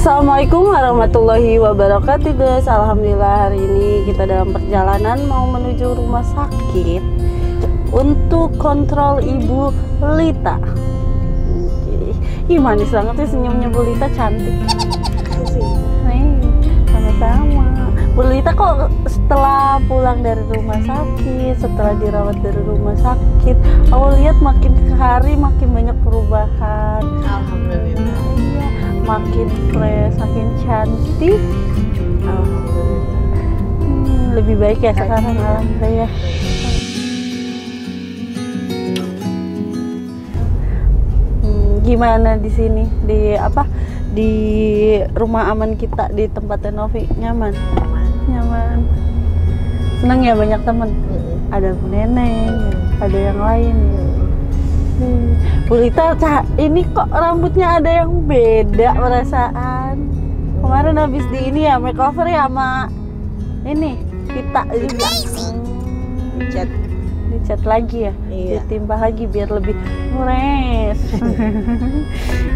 Assalamualaikum warahmatullahi wabarakatuh guys. Alhamdulillah hari ini kita dalam perjalanan mau menuju rumah sakit untuk kontrol Ibu Lita. Ih, manis banget sih senyumnya Bu Lita, cantik. Sama-sama. Bu Lita kok setelah pulang dari rumah sakit, setelah dirawat dari rumah sakit, aku lihat makin ke hari makin banyak perubahan. Alhamdulillah. Iya, makin fresh, makin cantik. Alhamdulillah. Lebih baik ya sekarang, alhamdulillah. Gimana di sini, di apa, di rumah aman kita, di tempatnya Novi? Nyaman? Nyaman. Seneng ya, banyak temen? Ada Bu Neneng, ada yang lain ya. Bu Lita, ini kok rambutnya ada yang beda perasaan. Kemarin habis di ini ya, makeover ya sama ini kita juga. Dicat lagi ya, Iya. ditimbah lagi biar lebih fresh.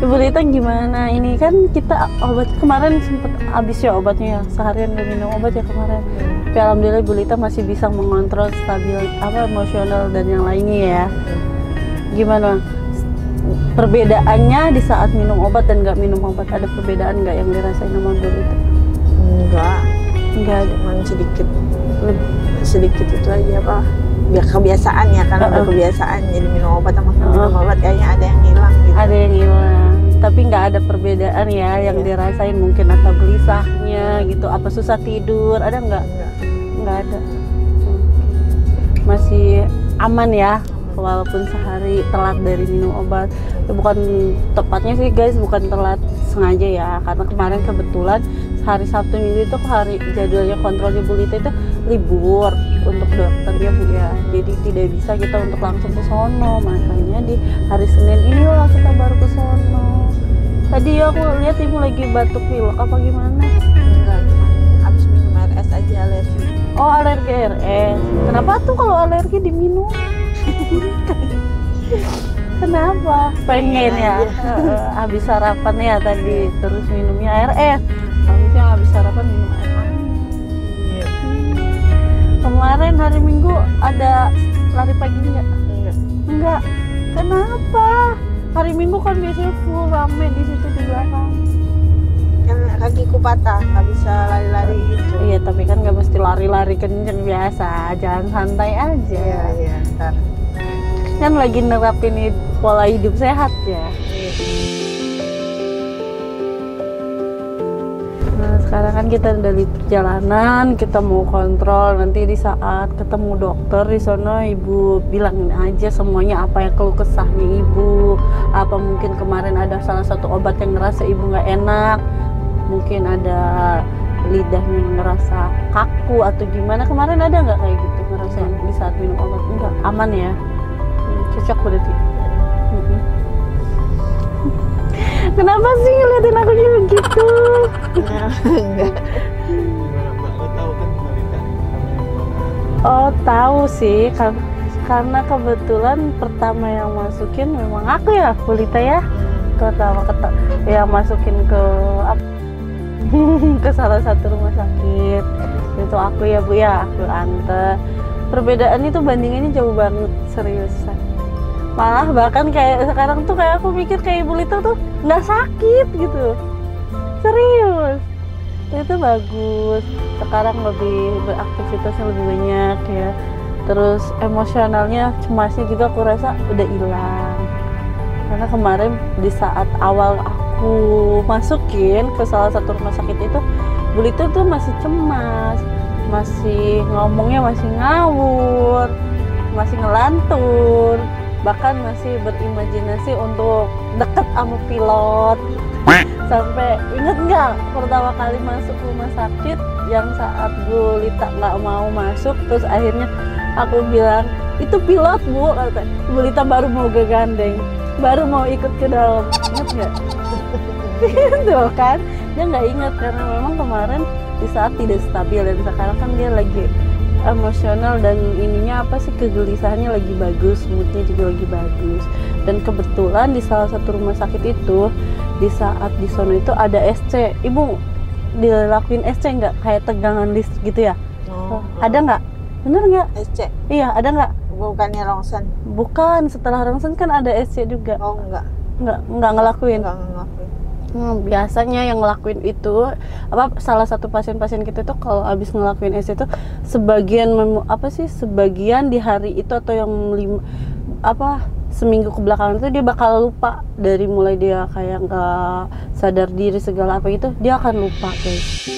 Ibu Lita gimana? Ini kan kita obat kemarin sempet habis ya obatnya ya, seharian gak minum obat ya kemarin. Tapi alhamdulillah Ibu Lita masih bisa mengontrol stabil emosional dan yang lainnya ya. Gimana perbedaannya di saat minum obat dan nggak minum obat? Ada perbedaan nggak yang dirasain sama Bu Lita? Enggak ada. Cuman sedikit itu aja apa? Biar kebiasaan ya, karena udah kebiasaan jadi minum obat sama minum obat kayaknya ada yang hilang gitu. Ada yang hilang, tapi nggak ada perbedaan ya yang dirasain mungkin, atau gelisahnya gitu, apa susah tidur, ada nggak? Nggak ada. Masih aman ya, walaupun sehari telat dari minum obat. Ya, bukan tepatnya sih guys, bukan telat sengaja ya, karena kemarin kebetulan hari Sabtu Minggu itu hari jadwalnya kontrolnya Bu Lita itu libur untuk dokternya Bu ya, jadi tidak bisa kita untuk langsung ke sono, makanya di hari Senin inilah kita baru ke sono. Tadi aku lihat Ibu lagi batuk pilek apa gimana? Enggak, cuma habis minum RS aja alergi. Oh, alergi RS. Kenapa tuh kalau alergi diminum? Kenapa? Pengen ya? Habis sarapan ya tadi, terus minumnya RS. Habisnya habis sarapan minum RS. Kemarin hari Minggu ada lari pagi nggak? Enggak. Kenapa? Hari Minggu kan biasanya full rame di situ di belakang. Kan kakiku patah, nggak bisa lari-lari gitu. Iya, tapi kan nggak mesti lari-lari kenceng, biasa, jalan santai aja. Iya, ntar. Kan lagi nerapin pola hidup sehat ya. Nah, sekarang kan kita udah di perjalanan, kita mau kontrol. Nanti di saat ketemu dokter di sana, Ibu bilangin aja semuanya, apa yang keluh kesahnya Ibu, apa mungkin kemarin ada salah satu obat yang ngerasa Ibu nggak enak, mungkin ada lidahnya yang ngerasa kaku atau gimana. Kemarin ada nggak kayak gitu ngerasain di saat minum obat? Enggak, aman ya, cocok berarti. Kenapa sih ngeliatin aku gitu? Enggak. Oh, tahu sih, karena kebetulan pertama yang masukin memang aku ya, Bu Lita ya. Pertama yang masukin ke ke salah satu rumah sakit. Itu aku ya Bu ya, aku antar. Perbedaan itu bandingannya jauh banget, seriusan. Malah bahkan kayak sekarang tuh kayak aku mikir kayak Ibu Lita tuh nggak sakit gitu, serius. Itu bagus, sekarang lebih beraktivitasnya lebih banyak ya, terus emosionalnya, cemasnya juga aku rasa udah hilang. Karena kemarin di saat awal aku masukin ke salah satu rumah sakit itu, Bu Lita tuh masih cemas, masih ngomongnya masih ngawur, masih ngelantur, bahkan masih berimajinasi untuk deket sama pilot. Sampai inget nggak pertama kali masuk rumah sakit yang saat Bu Lita nggak mau masuk, terus akhirnya aku bilang itu pilot Bu, kata Bu Lita baru mau gegandeng, baru mau ikut ke dalam. Ingat nggak? Itu kan dia nggak ingat karena memang kemarin di saat tidak stabil, dan sekarang kan dia lagi emosional dan ininya apa sih, kegelisahannya lagi bagus, moodnya juga lagi bagus. Dan kebetulan di salah satu rumah sakit itu, di saat di sono itu ada SC. Ibu dilakuin SC nggak, kayak tegangan listrik gitu ya? Ada nggak? Bener nggak? SC? Iya, ada nggak? Bukannya rongsen? Bukan, setelah rongsen kan ada SC juga. Oh enggak. Nggak ngelakuin. Enggak ngelakuin. Biasanya yang ngelakuin itu salah satu pasien-pasien kita itu kalau habis ngelakuin SC itu sebagian di hari itu atau yang seminggu kebelakangan itu dia bakal lupa, dari mulai dia kayak nggak sadar diri segala apa itu dia akan lupa guys.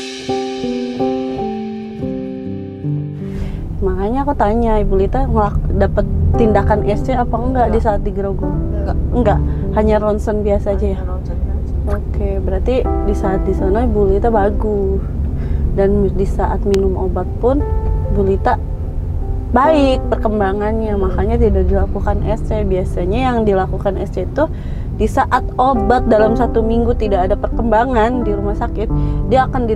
Makanya aku tanya Ibu Lita dapat tindakan SC apa enggak di saat di Grogol? Enggak, hanya ronsen biasa aja ya. Oke, berarti di saat di sana Ibu Lita bagus, dan di saat minum obat pun Ibu Lita baik perkembangannya, makanya tidak dilakukan SC. Biasanya yang dilakukan SC itu di saat obat dalam 1 minggu tidak ada perkembangan di rumah sakit, dia akan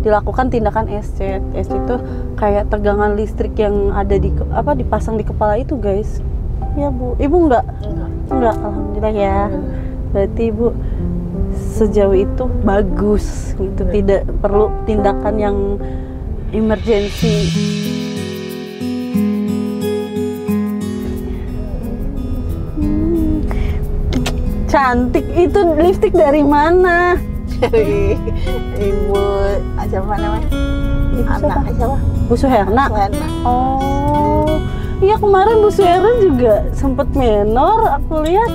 dilakukan tindakan SC. SC itu kayak tegangan listrik yang ada dipasang di kepala itu guys. Ya Bu, Ibu enggak, alhamdulillah ya. Berarti Ibu sejauh itu bagus gitu, tidak perlu tindakan yang emergency. Cantik, itu lipstik dari mana? Dari Ibu siapa namanya? Siapa? Bu Suherna. Oh, iya kemarin Bu Suherna juga sempet menor. Aku lihat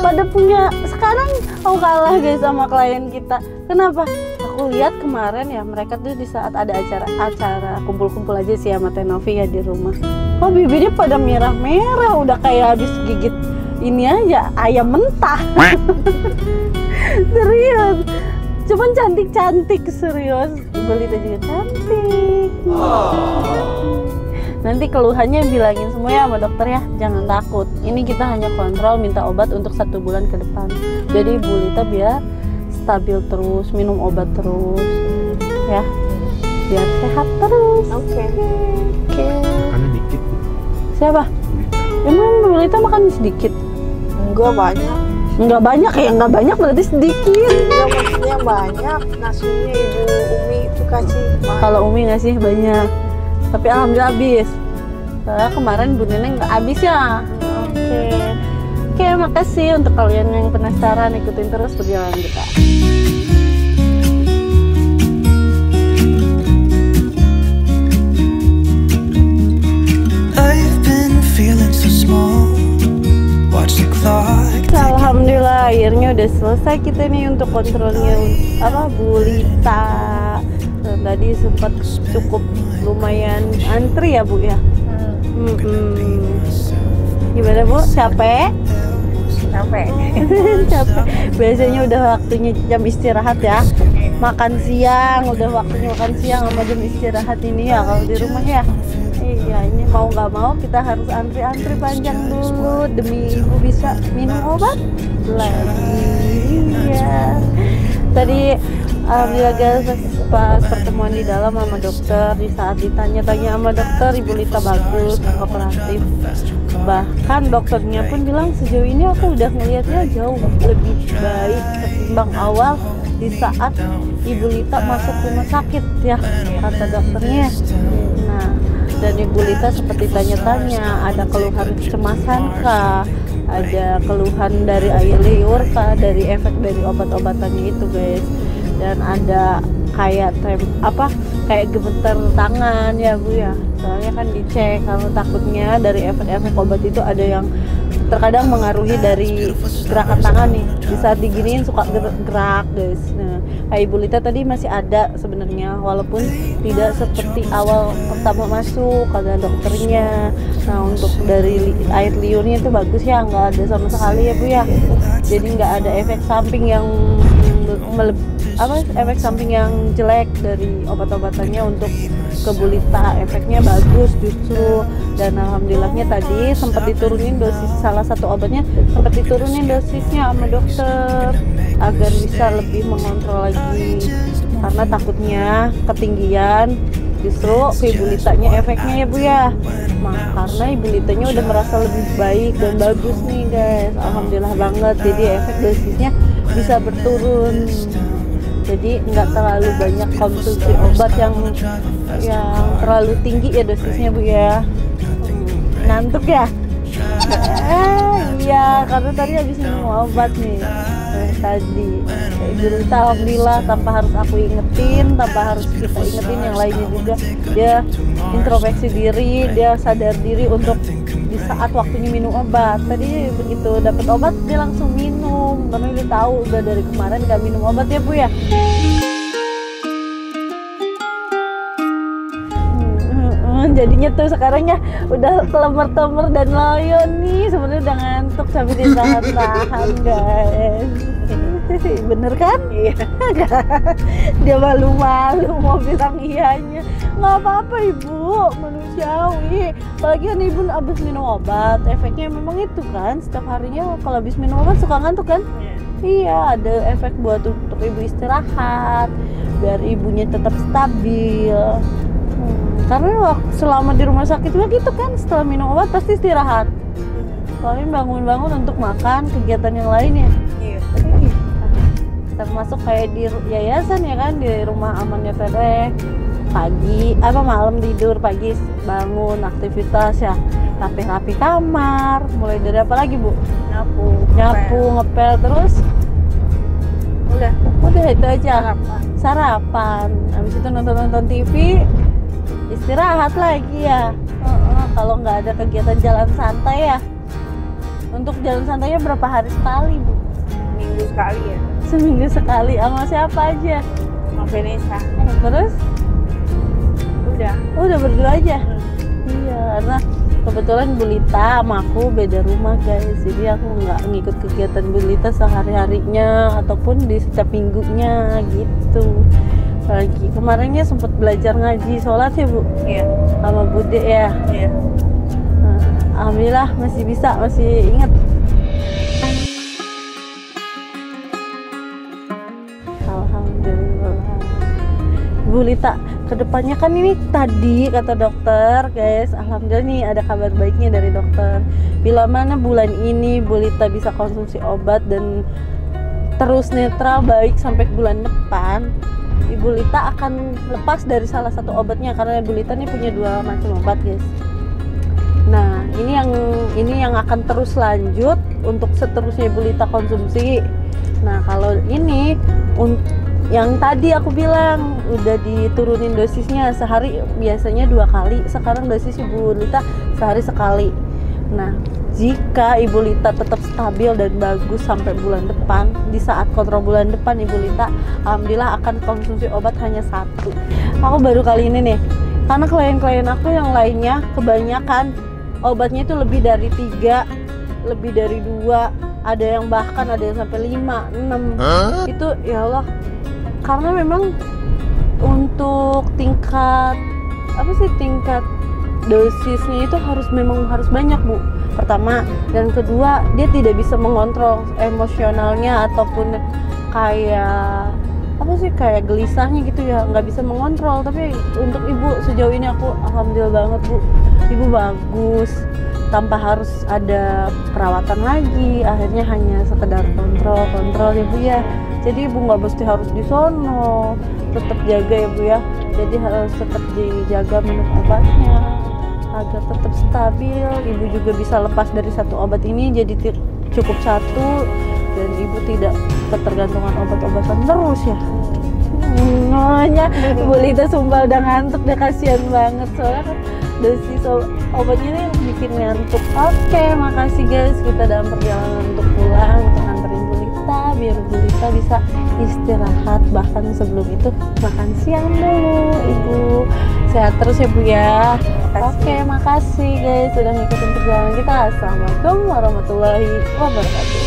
pada punya. Sekarang aku kalah guys sama klien kita. Kenapa? Aku lihat kemarin ya mereka tuh di saat ada acara kumpul-kumpul aja sih sama Tenovi ya di rumah. Oh bibirnya pada merah-merah, udah kayak habis gigit ini aja ayam mentah. Serius, cuman cantik serius. Ibu Lita juga cantik. Nanti keluhannya bilangin semua ya sama dokter ya, jangan takut. Ini kita hanya kontrol, minta obat untuk 1 bulan ke depan. Jadi Ibu Lita biar stabil terus, minum obat terus, ya, biar sehat terus. Oke. Makannya dikit. Siapa? Emang Ibu Lita makan sedikit? Enggak banyak ya, enggak banyak berarti sedikit. Ya maksudnya banyak, nasinya Ibu Umi itu kasih. Kalau Umi ngasih banyak, tapi alhamdulillah habis. Soalnya kemarin Bu Neneng nggak habis ya. Oke, makasih untuk kalian yang penasaran, ikutin terus perjalanan kita. I've been feeling so small. Watch the clock. Alhamdulillah akhirnya udah selesai kita nih untuk kontrolnya Bu Lita. Dan tadi sempat cukup lumayan antri ya Bu ya. Gimana Bu? Capek? Capek. Biasanya udah waktunya jam istirahat ya. Makan siang, udah waktunya makan siang sama jam istirahat ini ya kalau di rumah ya. Iya, ini mau nggak mau kita harus antri panjang dulu demi Ibu bisa minum obat lagi. Iya. Tadi alhamdulillah guys, pas pertemuan di dalam sama dokter, di saat ditanya-tanya sama dokter, Ibu Lita bagus, kooperatif. Bahkan dokternya pun bilang sejauh ini aku udah ngelihatnya jauh lebih baik ketimbang awal di saat Ibu Lita masuk rumah sakit ya, kata dokternya. Nah, dan Ibu Lita seperti tanya-tanya, ada keluhan kecemasan kah? Ada keluhan dari air liur kah? Dari efek dari obat-obatannya itu guys. Dan ada kayak kayak gemeter tangan ya Bu ya. Soalnya kan dicek, kalau takutnya dari efek-efek obat itu ada yang terkadang mengaruhi dari gerakan tangan nih. Di saat diginiin suka gerak guys. Nah, Ibu Lita tadi masih ada sebenarnya, walaupun tidak seperti awal pertama masuk kata dokternya. Nah, untuk dari air liurnya itu bagus ya, nggak ada sama sekali ya Bu ya. Jadi nggak ada efek samping yang efek samping yang jelek dari obat-obatannya untuk ke Bu Lita. Efeknya bagus justru, dan alhamdulillahnya tadi sempat diturunin dosis, salah satu obatnya sempat diturunin dosisnya sama dokter agar bisa lebih mengontrol lagi, karena takutnya ketinggian Justru ke Ibu Litanya efeknya ya Bu ya. Karena Ibu Litanya udah merasa lebih baik dan bagus nih guys. Alhamdulillah banget. Jadi efek dosisnya bisa berturun. Jadi nggak terlalu banyak konsumsi obat yang terlalu tinggi ya dosisnya Bu ya. Ngantuk ya? Iya, karena tadi habis minum obat nih tadi. Ibu Lita alhamdulillah tanpa harus aku ingetin, tanpa harus kita ingetin yang lainnya juga, dia introspeksi diri, dia sadar diri untuk di saat waktunya minum obat. Tadi begitu dapat obat dia langsung minum karena dia tahu udah dari kemarin gak minum obat ya Bu ya. Jadinya tuh sekarang ya udah kelemer-temer dan loyo nih, sebenarnya udah ngantuk tapi ditahan-tahan guys. Bener kan? Iya. Dia malu-malu mau bilang iyanya. Nggak apa-apa Ibu, manusiawi. Apalagi kan Ibu abis minum obat, efeknya memang itu kan setiap harinya kalau abis minum obat suka ngantuk kan? Iya, ada efek buat untuk Ibu istirahat biar ibunya tetap stabil. Karena selama di rumah sakit juga gitu kan, setelah minum obat pasti istirahat. Paling bangun-bangun untuk makan, kegiatan yang lainnya. Iya. Termasuk kayak di yayasan ya kan, di rumah amannya Teteh. Pagi, malam tidur, pagi bangun aktivitas ya, rapi-rapi kamar. Mulai dari apa lagi Bu? Nyapu, ngepel terus. Udah itu aja. Sarapan. Habis itu nonton TV. Istirahat lagi ya. Kalau nggak ada kegiatan jalan santai ya. Untuk jalan santainya berapa hari sekali Bu? Minggu sekali ya. Seminggu sekali. Sama siapa aja? Sama Vanessa. Terus? Udah berdua aja. Iya, karena kebetulan Bu Lita sama aku beda rumah guys. Jadi aku nggak ngikut kegiatan Bu Lita sehari-harinya ataupun di setiap minggunya gitu. Lagi kemarinnya sempat belajar ngaji sholat ya Bu? Iya. Sama Bude ya? Iya. Alhamdulillah masih bisa, masih ingat. Alhamdulillah. Bu Lita, kedepannya kan ini tadi kata dokter guys, alhamdulillah nih ada kabar baiknya dari dokter. Bila mana bulan ini Bu Lita bisa konsumsi obat dan terus netral baik sampai bulan depan, Ibu Lita akan lepas dari salah satu obatnya karena Ibu Lita ini punya 2 macam obat guys. Nah ini yang akan terus lanjut untuk seterusnya Ibu Lita konsumsi. Nah kalau ini yang tadi aku bilang udah diturunin dosisnya, sehari biasanya 2 kali, sekarang dosis Ibu Lita sehari sekali. Nah jika Ibu Lita tetap stabil dan bagus sampai bulan depan, di saat kontrol bulan depan Ibu Lita alhamdulillah akan konsumsi obat hanya 1. Aku baru kali ini nih, karena klien-klien aku yang lainnya kebanyakan obatnya itu lebih dari 3, lebih dari 2, ada yang bahkan ada yang sampai 5, 6. Itu ya Allah, karena memang untuk tingkat dosisnya itu memang harus banyak Bu. Pertama, dan kedua dia tidak bisa mengontrol emosionalnya ataupun kayak gelisahnya gitu ya, nggak bisa mengontrol. Tapi untuk Ibu sejauh ini aku alhamdulillah banget Bu, Ibu bagus tanpa harus ada perawatan lagi, akhirnya hanya sekedar kontrol ya Bu ya. Jadi Ibu nggak mesti harus di sono, tetap jaga ya Bu ya. Jadi harus tetap dijaga minum obatnya agar tetap stabil. Ibu juga bisa lepas dari 1 obat ini jadi cukup 1 dan Ibu tidak ketergantungan obat-obatan terus ya. Namanya Bu Lita sumpah udah ngantuk, udah kasihan banget soalnya kan dosis obatnya ini bikin ngantuk. Oke, makasih guys, kita dalam perjalanan untuk pulang, untuk nganterin Bu Lita biar Bu Lita bisa istirahat, bahkan sebelum itu makan siang dulu. Ibu sehat terus ya Bu ya. Oke, makasih guys sudah ngikutin perjalanan kita. Assalamualaikum warahmatullahi wabarakatuh.